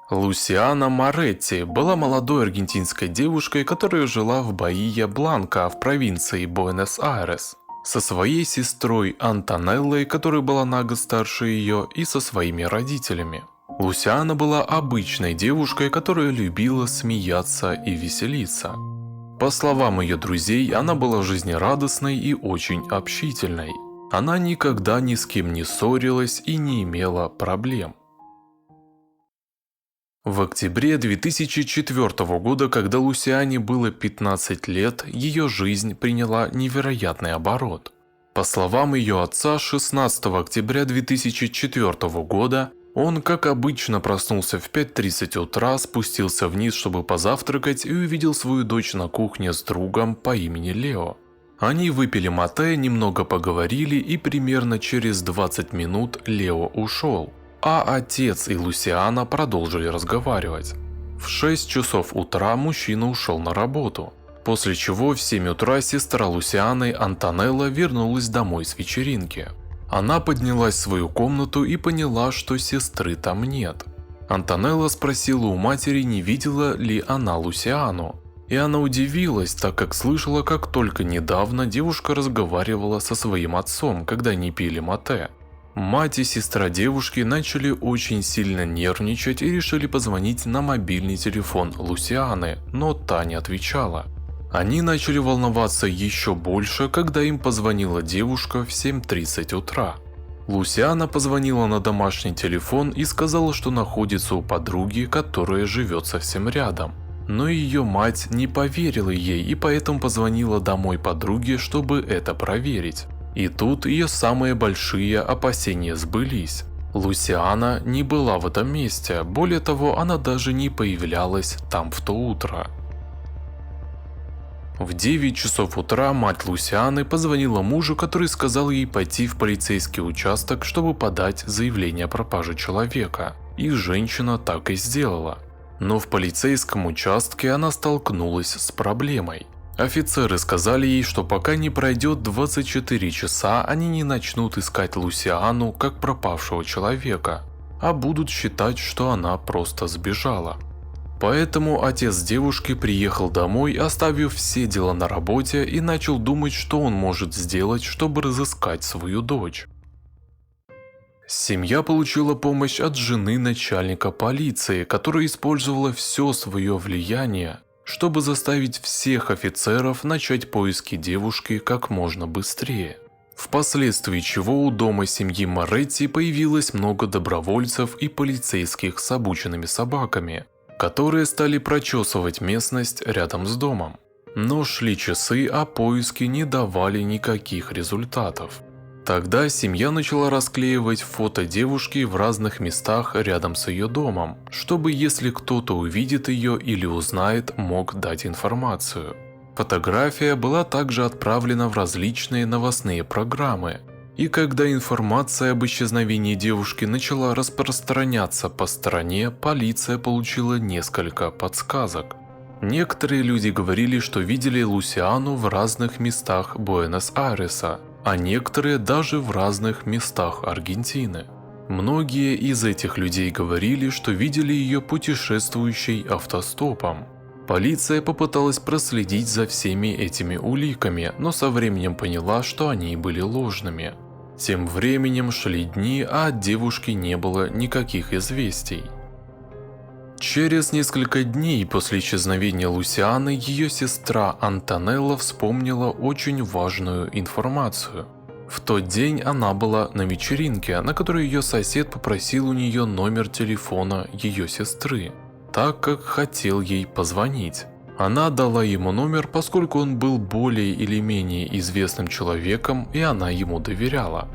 Лусиана Моретти была молодой аргентинской девушкой, которая жила в Баия-Бланка в провинции Буэнос-Айрес, со своей сестрой Антонеллой, которая была на год старше ее, и со своими родителями. Лусиана была обычной девушкой, которая любила смеяться и веселиться. По словам ее друзей, она была жизнерадостной и очень общительной. Она никогда ни с кем не ссорилась и не имела проблем. В октябре 2004 года, когда Лусиане было 15 лет, ее жизнь приняла невероятный оборот. По словам ее отца, 16 октября 2004 года он, как обычно, проснулся в 5:30 утра, спустился вниз, чтобы позавтракать, и увидел свою дочь на кухне с другом по имени Лео. Они выпили матэ, немного поговорили, и примерно через 20 минут Лео ушел. А отец и Лусиана продолжили разговаривать. В 6 часов утра мужчина ушел на работу, после чего в 7 утра сестра Лусианы Антонелла вернулась домой с вечеринки. Она поднялась в свою комнату и поняла, что сестры там нет. Антонелла спросила у матери, не видела ли она Лусиану. И она удивилась, так как слышала, как только недавно девушка разговаривала со своим отцом, когда они пили матэ. Мать и сестра девушки начали очень сильно нервничать и решили позвонить на мобильный телефон Лусианы, но та не отвечала. Они начали волноваться еще больше, когда им позвонила девушка в 7:30 утра. Лусиана позвонила на домашний телефон и сказала, что находится у подруги, которая живет совсем рядом. Но ее мать не поверила ей и поэтому позвонила домой подруге, чтобы это проверить. И тут ее самые большие опасения сбылись. Лусиана не была в этом месте, более того, она даже не появлялась там в то утро. В 9 часов утра мать Лусианы позвонила мужу, который сказал ей пойти в полицейский участок, чтобы подать заявление о пропаже человека. И женщина так и сделала. Но в полицейском участке она столкнулась с проблемой. Офицеры сказали ей, что пока не пройдет 24 часа, они не начнут искать Лусиану как пропавшего человека, а будут считать, что она просто сбежала. Поэтому отец девушки приехал домой, оставив все дела на работе, и начал думать, что он может сделать, чтобы разыскать свою дочь. Семья получила помощь от жены начальника полиции, которая использовала все свое влияние, чтобы заставить всех офицеров начать поиски девушки как можно быстрее. Впоследствии чего у дома семьи Моретти появилось много добровольцев и полицейских с обученными собаками, которые стали прочесывать местность рядом с домом. Но шли часы, а поиски не давали никаких результатов. Тогда семья начала расклеивать фото девушки в разных местах рядом с ее домом, чтобы, если кто-то увидит ее или узнает, мог дать информацию. Фотография была также отправлена в различные новостные программы. И когда информация об исчезновении девушки начала распространяться по стране, полиция получила несколько подсказок. Некоторые люди говорили, что видели Лусиану в разных местах Буэнос-Айреса, а некоторые даже в разных местах Аргентины. Многие из этих людей говорили, что видели ее путешествующей автостопом. Полиция попыталась проследить за всеми этими уликами, но со временем поняла, что они были ложными. Тем временем шли дни, а от девушки не было никаких известий. Через несколько дней после исчезновения Лусианы ее сестра Антонелла вспомнила очень важную информацию. В тот день она была на вечеринке, на которой ее сосед попросил у нее номер телефона ее сестры, так как хотел ей позвонить. Она дала ему номер, поскольку он был более или менее известным человеком, и она ему доверяла.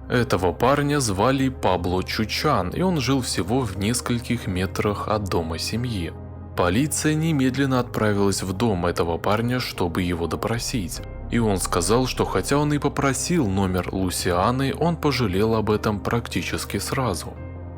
Этого парня звали Пабло Чучан, и он жил всего в нескольких метрах от дома семьи. Полиция немедленно отправилась в дом этого парня, чтобы его допросить. И он сказал, что хотя он и попросил номер Лусианы, он пожалел об этом практически сразу.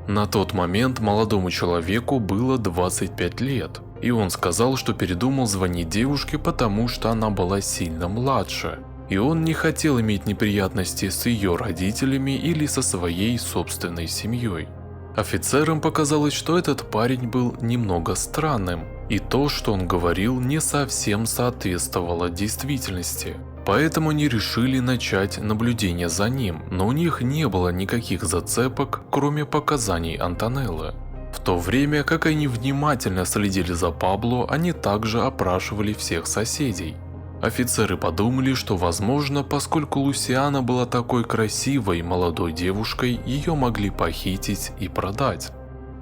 На тот момент молодому человеку было 25 лет, и он сказал, что передумал звонить девушке, потому что она была сильно младше. И он не хотел иметь неприятности с ее родителями или со своей собственной семьей. Офицерам показалось, что этот парень был немного странным, и то, что он говорил, не совсем соответствовало действительности. Поэтому они решили начать наблюдение за ним, но у них не было никаких зацепок, кроме показаний Антонеллы. В то время, как они внимательно следили за Пабло, они также опрашивали всех соседей. Офицеры подумали, что возможно, поскольку Лусиана была такой красивой молодой девушкой, ее могли похитить и продать.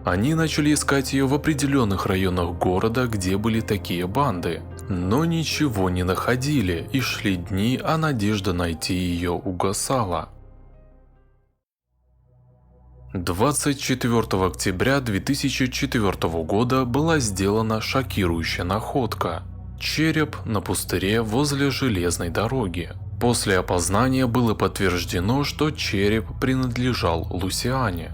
Они начали искать ее в определенных районах города, где были такие банды, но ничего не находили, и шли дни, а надежда найти ее угасала. 24 октября 2004 года была сделана шокирующая находка. Череп на пустыре возле железной дороги. После опознания было подтверждено, что череп принадлежал Лусиане.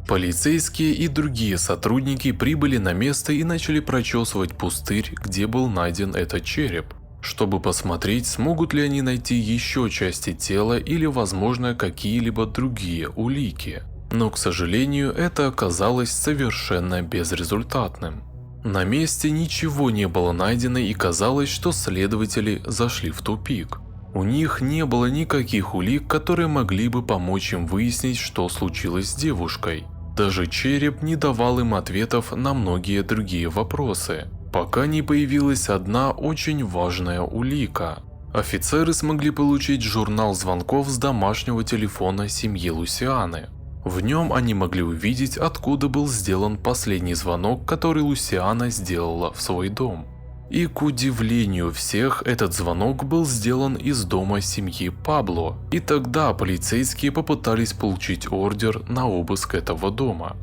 Полицейские и другие сотрудники прибыли на место и начали прочесывать пустырь, где был найден этот череп, чтобы посмотреть, смогут ли они найти еще части тела или, возможно, какие-либо другие улики. Но, к сожалению, это оказалось совершенно безрезультатным. На месте ничего не было найдено, и казалось, что следователи зашли в тупик. У них не было никаких улик, которые могли бы помочь им выяснить, что случилось с девушкой. Даже череп не давал им ответов на многие другие вопросы, пока не появилась одна очень важная улика. Офицеры смогли получить журнал звонков с домашнего телефона семьи Лусианы. В нем они могли увидеть, откуда был сделан последний звонок, который Лусиана сделала в свой дом. И к удивлению всех, этот звонок был сделан из дома семьи Пабло, и тогда полицейские попытались получить ордер на обыск этого дома.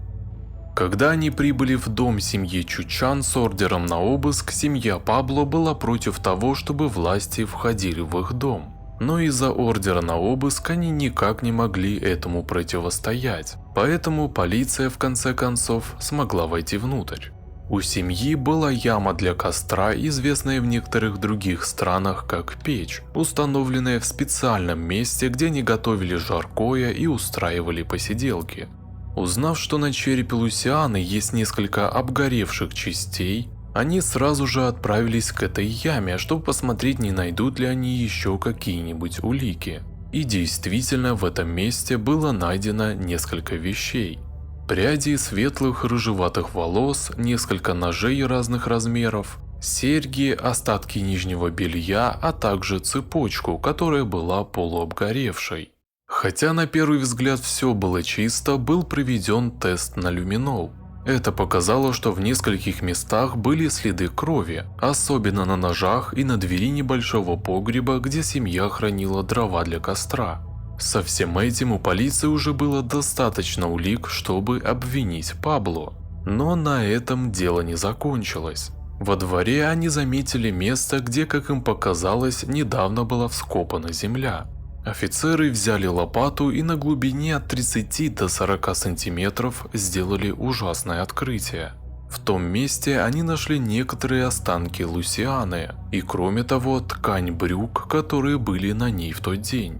Когда они прибыли в дом семьи Чучан с ордером на обыск, семья Пабло была против того, чтобы власти входили в их дом. Но из-за ордера на обыск они никак не могли этому противостоять, поэтому полиция в конце концов смогла войти внутрь. У семьи была яма для костра, известная в некоторых других странах как печь, установленная в специальном месте, где они готовили жаркое и устраивали посиделки. Узнав, что на черепе Лусианы есть несколько обгоревших частей, они сразу же отправились к этой яме, чтобы посмотреть, не найдут ли они еще какие-нибудь улики. И действительно, в этом месте было найдено несколько вещей. Пряди светлых рыжеватых волос, несколько ножей разных размеров, серьги, остатки нижнего белья, а также цепочку, которая была полуобгоревшей. Хотя на первый взгляд все было чисто, был проведен тест на люминол. Это показало, что в нескольких местах были следы крови, особенно на ножах и на двери небольшого погреба, где семья хранила дрова для костра. Со всем этим у полиции уже было достаточно улик, чтобы обвинить Пабло. Но на этом дело не закончилось. Во дворе они заметили место, где, как им показалось, недавно была вскопана земля. Офицеры взяли лопату и на глубине от 30 до 40 сантиметров сделали ужасное открытие. В том месте они нашли некоторые останки Лусианы и, кроме того, ткань брюк, которые были на ней в тот день.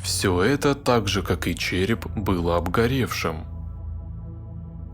Все это, так же как и череп, было обгоревшим.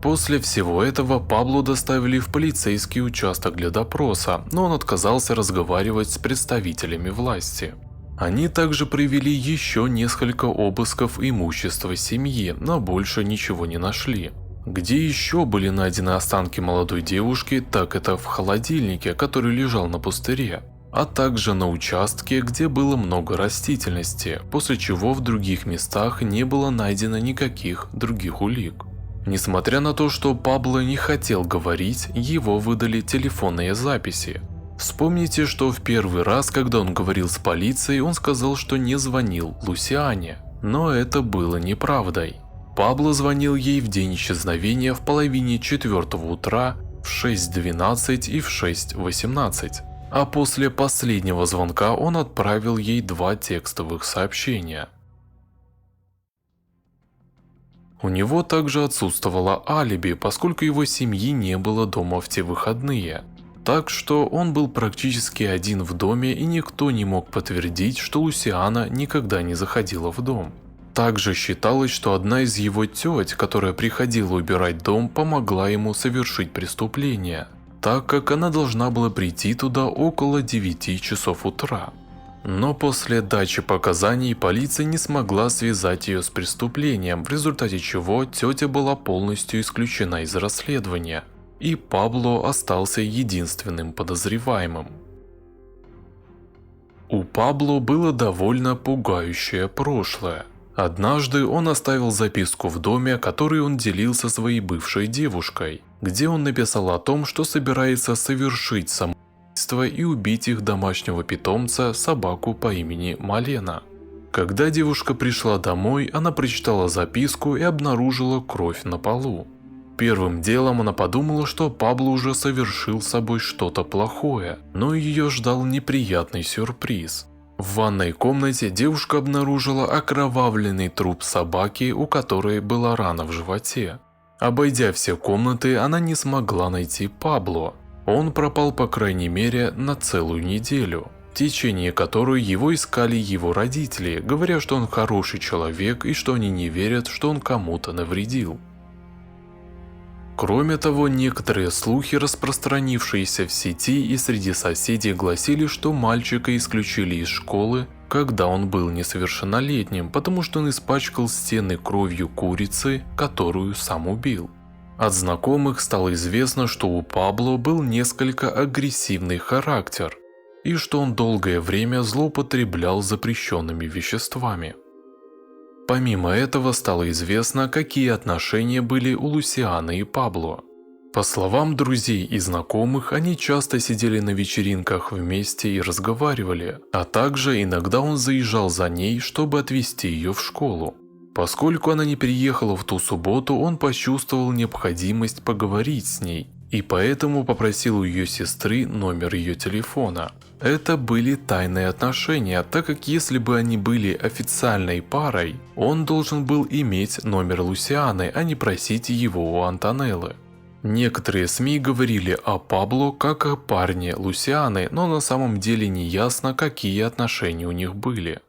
После всего этого Пабло доставили в полицейский участок для допроса, но он отказался разговаривать с представителями власти. Они также провели еще несколько обысков имущества семьи, но больше ничего не нашли. Где еще были найдены останки молодой девушки, так это в холодильнике, который лежал на пустыре, а также на участке, где было много растительности, после чего в других местах не было найдено никаких других улик. Несмотря на то, что Пабло не хотел говорить, его выдали телефонные записи. Вспомните, что в первый раз, когда он говорил с полицией, он сказал, что не звонил Лусиане, но это было неправдой. Пабло звонил ей в день исчезновения в половине 4 утра, в 6:12 и в 6:18. А после последнего звонка он отправил ей 2 текстовых сообщения. У него также отсутствовало алиби, поскольку его семьи не было дома в те выходные. Так что он был практически один в доме, и никто не мог подтвердить, что Лусиана никогда не заходила в дом. Также считалось, что одна из его теть, которая приходила убирать дом, помогла ему совершить преступление, так как она должна была прийти туда около 9 часов утра. Но после дачи показаний полиция не смогла связать ее с преступлением, в результате чего тетя была полностью исключена из расследования, и Пабло остался единственным подозреваемым. У Пабло было довольно пугающее прошлое. Однажды он оставил записку в доме, который он делил со своей бывшей девушкой, где он написал о том, что собирается совершить самоубийство и убить их домашнего питомца, собаку по имени Малена. Когда девушка пришла домой, она прочитала записку и обнаружила кровь на полу. Первым делом она подумала, что Пабло уже совершил с собой что-то плохое, но ее ждал неприятный сюрприз. В ванной комнате девушка обнаружила окровавленный труп собаки, у которой была рана в животе. Обойдя все комнаты, она не смогла найти Пабло. Он пропал по крайней мере на целую неделю, в течение которой его искали его родители, говоря, что он хороший человек и что они не верят, что он кому-то навредил. Кроме того, некоторые слухи, распространившиеся в сети и среди соседей, гласили, что мальчика исключили из школы, когда он был несовершеннолетним, потому что он испачкал стены кровью курицы, которую сам убил. От знакомых стало известно, что у Пабло был несколько агрессивный характер, и что он долгое время злоупотреблял запрещенными веществами. Помимо этого стало известно, какие отношения были у Лусианы и Пабло. По словам друзей и знакомых, они часто сидели на вечеринках вместе и разговаривали, а также иногда он заезжал за ней, чтобы отвезти ее в школу. Поскольку она не приехала в ту субботу, он почувствовал необходимость поговорить с ней, и поэтому попросил у ее сестры номер ее телефона. Это были тайные отношения, так как если бы они были официальной парой, он должен был иметь номер Лусианы, а не просить его у Антонеллы. Некоторые СМИ говорили о Пабло как о парне Лусианы, но на самом деле не ясно, какие отношения у них были.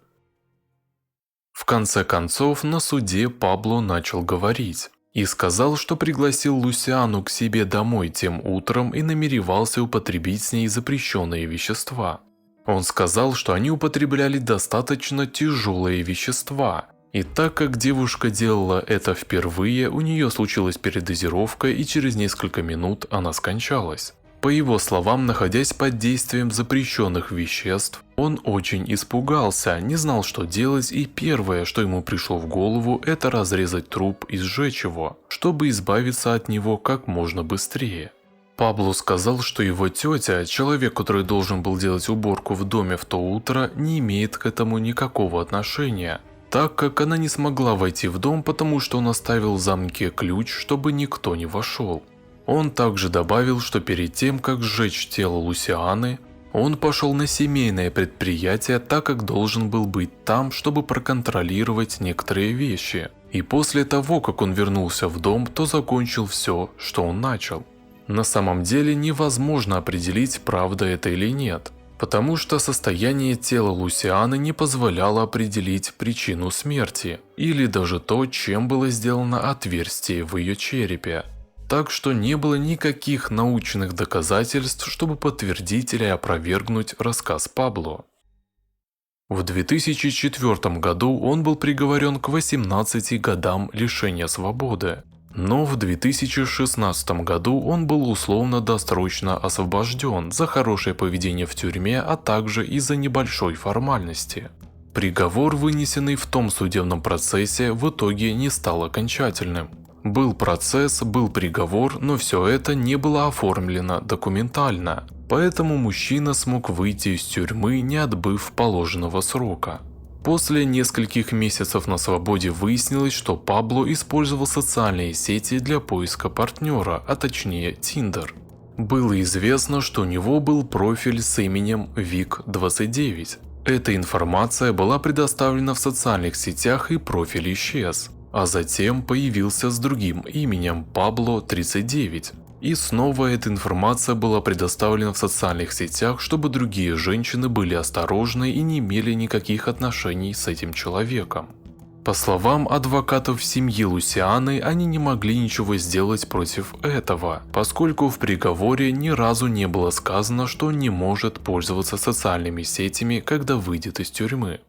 В конце концов, на суде Пабло начал говорить и сказал, что пригласил Лусиану к себе домой тем утром и намеревался употребить с ней запрещенные вещества. Он сказал, что они употребляли достаточно тяжелые вещества, и так как девушка делала это впервые, у нее случилась передозировка и через несколько минут она скончалась. По его словам, находясь под действием запрещенных веществ, он очень испугался, не знал, что делать, и первое, что ему пришло в голову, это разрезать труп и сжечь его, чтобы избавиться от него как можно быстрее. Пабло сказал, что его тетя, человек, который должен был делать уборку в доме в то утро, не имеет к этому никакого отношения, так как она не смогла войти в дом, потому что он оставил в замке ключ, чтобы никто не вошел. Он также добавил, что перед тем, как сжечь тело Лусианы, он пошел на семейное предприятие, так как должен был быть там, чтобы проконтролировать некоторые вещи. И после того, как он вернулся в дом, то закончил все, что он начал. На самом деле невозможно определить, правда это или нет, потому что состояние тела Лусианы не позволяло определить причину смерти, или даже то, чем было сделано отверстие в ее черепе. Так что не было никаких научных доказательств, чтобы подтвердить или опровергнуть рассказ Пабло. В 2004 году он был приговорен к 18 годам лишения свободы, но в 2016 году он был условно-досрочно освобожден за хорошее поведение в тюрьме, а также из-за небольшой формальности. Приговор, вынесенный в том судебном процессе, в итоге не стал окончательным. Был процесс, был приговор, но все это не было оформлено документально, поэтому мужчина смог выйти из тюрьмы, не отбыв положенного срока. После нескольких месяцев на свободе выяснилось, что Пабло использовал социальные сети для поиска партнера, а точнее Tinder. Было известно, что у него был профиль с именем Вик29. Эта информация была предоставлена в социальных сетях, и профиль исчез. А затем появился с другим именем Pablo39. И снова эта информация была предоставлена в социальных сетях, чтобы другие женщины были осторожны и не имели никаких отношений с этим человеком. По словам адвокатов семьи Лусианы, они не могли ничего сделать против этого, поскольку в приговоре ни разу не было сказано, что он не может пользоваться социальными сетями, когда выйдет из тюрьмы.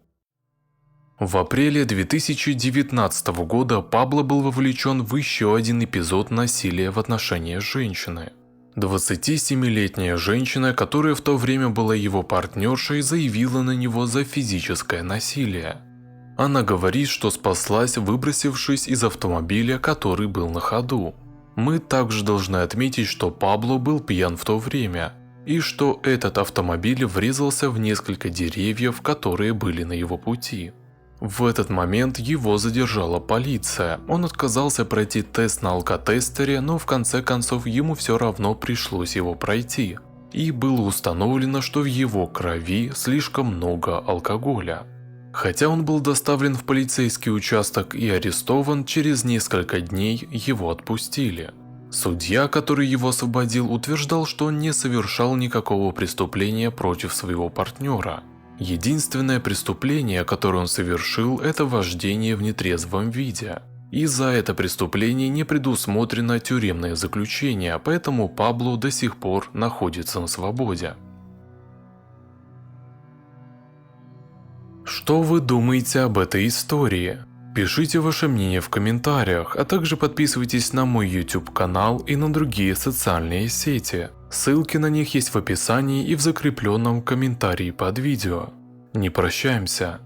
В апреле 2019 года Пабло был вовлечен в еще один эпизод насилия в отношении женщины. 27-летняя женщина, которая в то время была его партнершей, заявила на него за физическое насилие. Она говорит, что спаслась, выбросившись из автомобиля, который был на ходу. Мы также должны отметить, что Пабло был пьян в то время, и что этот автомобиль врезался в несколько деревьев, которые были на его пути. В этот момент его задержала полиция. Он отказался пройти тест на алкотестере, но в конце концов ему все равно пришлось его пройти. И было установлено, что в его крови слишком много алкоголя. Хотя он был доставлен в полицейский участок и арестован, через несколько дней его отпустили. Судья, который его освободил, утверждал, что он не совершал никакого преступления против своего партнера. Единственное преступление, которое он совершил, это вождение в нетрезвом виде. И за это преступление не предусмотрено тюремное заключение, поэтому Пабло до сих пор находится на свободе. Что вы думаете об этой истории? Пишите ваше мнение в комментариях, а также подписывайтесь на мой YouTube канал и на другие социальные сети. Ссылки на них есть в описании и в закрепленном комментарии под видео. Не прощаемся.